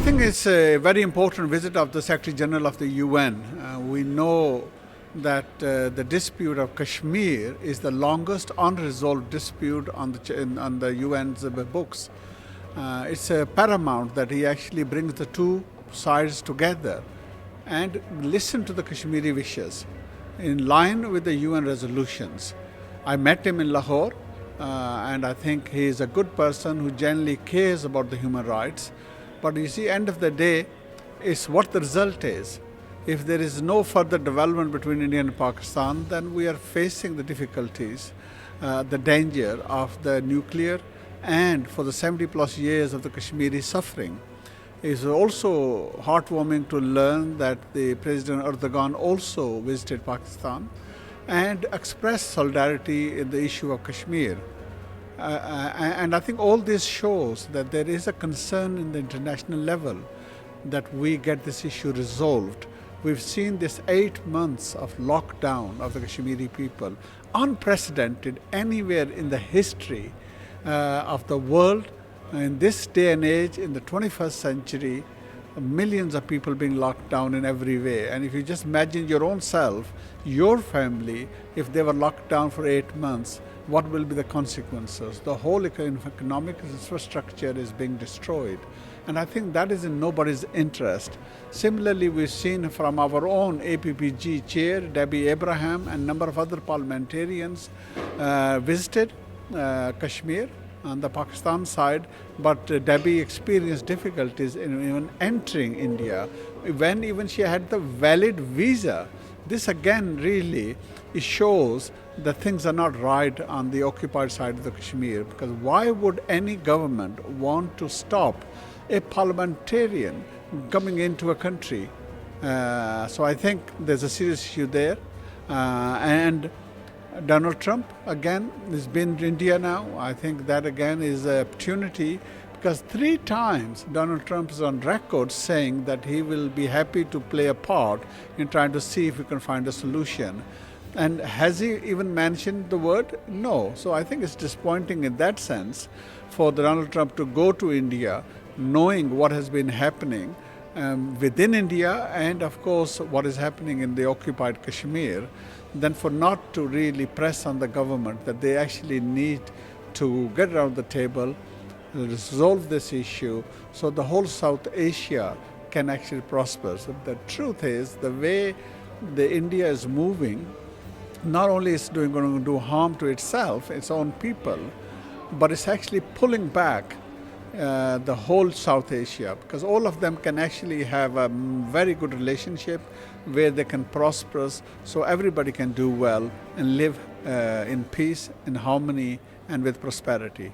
think it's a very important visit of the Secretary General of the UN. We know that the dispute of Kashmir is the longest unresolved dispute on the UN's books. It's paramount that he actually brings the two sides together and listen to the Kashmiri wishes in line with the UN resolutions. I met him in Lahore, and I think he is a good person who genuinely cares about the human rights. But you see, end of the day, it's what the result is. If there is no further development between India and Pakistan, then we are facing the difficulties, the danger of the nuclear, and for the 70 plus years of the Kashmiri suffering. It's also heartwarming to learn that the President Erdogan also visited Pakistan and expressed solidarity in the issue of Kashmir. And I think all this shows that there is a concern in the international level that we get this issue resolved. We've seen this 8 months of lockdown of the Kashmiri people, unprecedented anywhere in the history of the world. In this day and age, in the 21st century, millions of people being locked down in every way. And if you just imagine your own self, your family, if they were locked down for 8 months, what will be the consequences? The whole economic infrastructure is being destroyed. And I think that is in nobody's interest. Similarly, we've seen from our own APPG chair, Debbie Abraham, and a number of other parliamentarians visited Kashmir on the Pakistan side, but Debbie experienced difficulties in even entering India when even she had the valid visa. This again really shows that things are not right on the occupied side of the Kashmir, because why would any government want to stop a parliamentarian coming into a country? So I think there's a serious issue there. And Donald Trump, again, has been in India now. I think that, again, is an opportunity, because 3 times Donald Trump is on record saying that he will be happy to play a part in trying to see if we can find a solution. And has he even mentioned the word? No. So I think it's disappointing in that sense for Donald Trump to go to India knowing what has been happening within India and, of course, what is happening in the occupied Kashmir, then for not to really press on the government that they actually need to get around the table, resolve this issue so the whole South Asia can actually prosper. So the truth is, the way the India is moving, not only is it going to do harm to itself, its own people, but it's actually pulling back the whole South Asia, because all of them can actually have a very good relationship where they can prosper, so everybody can do well and live in peace, in harmony, and with prosperity.